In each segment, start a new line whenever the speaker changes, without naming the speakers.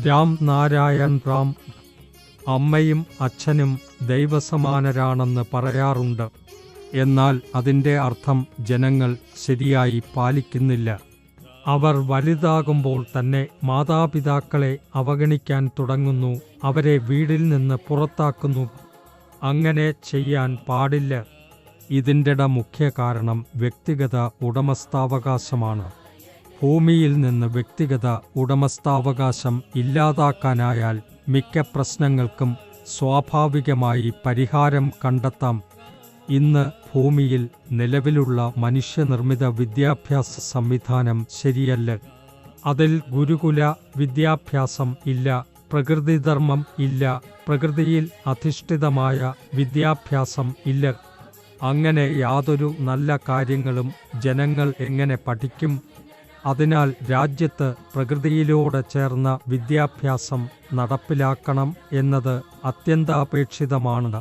രാം നാരായൺ റാം. അമ്മയും അച്ഛനും ദൈവസമാനരാണെന്ന് പറയാറുണ്ട്. എന്നാൽ അതിൻ്റെ അർത്ഥം ജനങ്ങൾ ശരിയായി പാലിക്കുന്നില്ല. അവർ വലുതാകുമ്പോൾ തന്നെ മാതാപിതാക്കളെ അവഗണിക്കാൻ തുടങ്ങുന്നു, അവരെ വീട്ടിൽ നിന്ന് പുറത്താക്കുന്നു. അങ്ങനെ ചെയ്യാൻ പാടില്ല. ഇതിൻ്റെ മുഖ്യ കാരണം വ്യക്തിഗത ഉടമസ്ഥാവകാശമാണ്. ഭൂമിയിൽ നിന്ന് വ്യക്തിഗത ഉടമസ്ഥാവകാശം ഇല്ലാതാക്കാനായാൽ മിക്ക പ്രശ്നങ്ങൾക്കും സ്വാഭാവികമായി പരിഹാരം കണ്ടെത്താം. ഇന്ന് ഭൂമിയിൽ നിലവിലുള്ള മനുഷ്യനിർമ്മിത വിദ്യാഭ്യാസ സംവിധാനം ശരിയല്ല. അതിൽ ഗുരുകുല വിദ്യാഭ്യാസം ഇല്ല, പ്രകൃതിധർമ്മം ഇല്ല, പ്രകൃതിയിൽ അധിഷ്ഠിതമായ വിദ്യാഭ്യാസം ഇല്ല. അങ്ങനെ യാതൊരു നല്ല കാര്യങ്ങളും ജനങ്ങൾ എങ്ങനെ പഠിക്കും? അതിനാൽ രാജ്യത്ത് പ്രകൃതിയിലോട് ചേർന്ന വിദ്യാഭ്യാസം നടപ്പിലാക്കണം എന്നത് അത്യന്താപേക്ഷിതമാണ്.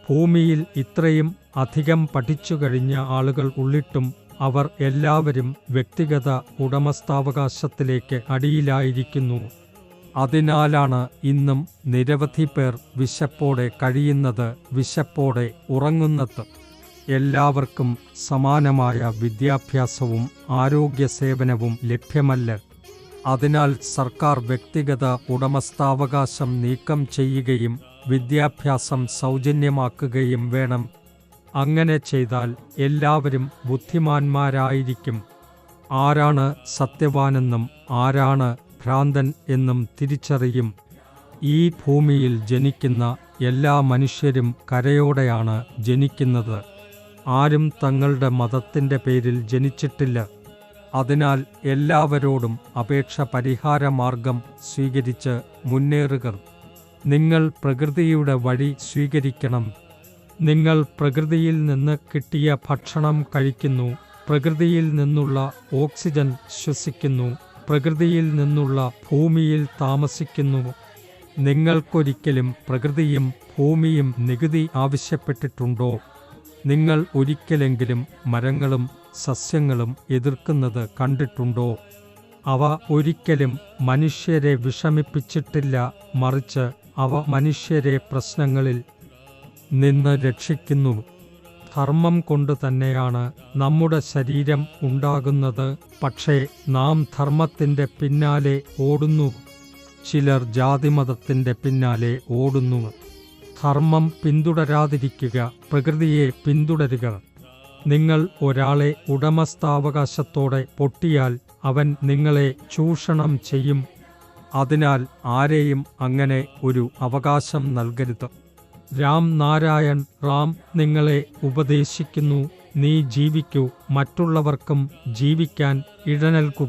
ഭൂമിയിൽ ഇത്രയും അധികം പഠിച്ചു കഴിഞ്ഞ ആളുകൾ ഉള്ളിട്ടും അവർ എല്ലാവരും വ്യക്തിഗത ഉടമസ്ഥാവകാശത്തിലേക്ക് അടിയിലായിരിക്കുന്നു. അതിനാലാണ് ഇന്നും നിരവധി പേർ വിശപ്പോടെ കഴിയുന്നത്, വിശപ്പോടെ ഉറങ്ങുന്നത്. എല്ലാവർക്കും സമാനമായ വിദ്യാഭ്യാസവും ആരോഗ്യ സേവനവും ലഭ്യമല്ല. അതിനാൽ സർക്കാർ വ്യക്തിഗത ഉടമസ്ഥാവകാശം നീക്കം ചെയ്യുകയും വിദ്യാഭ്യാസം സൗജന്യമാക്കുകയും വേണം. അങ്ങനെ ചെയ്താൽ എല്ലാവരും ബുദ്ധിമാന്മാരായിരിക്കും. ആരാണ് സത്യവാനെന്നും ആരാണ് ഭ്രാന്തൻ എന്നും തിരിച്ചറിയും. ഈ ഭൂമിയിൽ ജനിക്കുന്ന എല്ലാ മനുഷ്യരും കരയോടെയാണ് ജനിക്കുന്നത്. ആരും തങ്ങളുടെ മതത്തിൻ്റെ പേരിൽ ജനിച്ചിട്ടില്ല. അതിനാൽ എല്ലാവരോടും അപേക്ഷ പരിഹാരമാർഗം സ്വീകരിച്ച് മുന്നേറുക. നിങ്ങൾ പ്രകൃതിയുടെ വഴി സ്വീകരിക്കണം. നിങ്ങൾ പ്രകൃതിയിൽ നിന്ന് കിട്ടിയ ഭക്ഷണം കഴിക്കുന്നു, പ്രകൃതിയിൽ നിന്നുള്ള ഓക്സിജൻ ശ്വസിക്കുന്നു, പ്രകൃതിയിൽ നിന്നുള്ള ഭൂമിയിൽ താമസിക്കുന്നു. നിങ്ങൾക്കൊരിക്കലും പ്രകൃതിയും ഭൂമിയും നികുതി ആവശ്യപ്പെട്ടിട്ടുണ്ടോ? നിങ്ങൾ ഒരിക്കലെങ്കിലും മരങ്ങളും സസ്യങ്ങളും എതിർക്കുന്നത് കണ്ടിട്ടുണ്ടോ? അവ ഒരിക്കലും മനുഷ്യരെ വിഷമിപ്പിച്ചിട്ടില്ല, മറിച്ച് അവ മനുഷ്യരെ പ്രശ്നങ്ങളിൽ നിന്ന് രക്ഷിക്കുന്നു. ധർമ്മം കൊണ്ട് തന്നെയാണ് നമ്മുടെ ശരീരം ഉണ്ടാകുന്നത്. പക്ഷേ നാം ധർമ്മത്തിൻ്റെ പിന്നാലെ ഓടുന്നു. ചിലർ ജാതിമതത്തിൻ്റെ പിന്നാലെ ഓടുന്നു. ധർമ്മം പിന്തുടരാതിരിക്കുക, പ്രകൃതിയെ പിന്തുടരുക. നിങ്ങൾ ഒരാളെ ഉടമസ്ഥാവകാശത്തോടെ പൊട്ടിയാൽ അവൻ നിങ്ങളെ ചൂഷണം ചെയ്യും. അതിനാൽ ആരെയും അങ്ങനെ ഒരു അവകാശം നൽകരുത്. രാം നാരായൺ റാം നിങ്ങളെ ഉപദേശിക്കുന്നു. നീ ജീവിക്കൂ, മറ്റുള്ളവർക്കും ജീവിക്കാൻ ഇട നൽകൂ.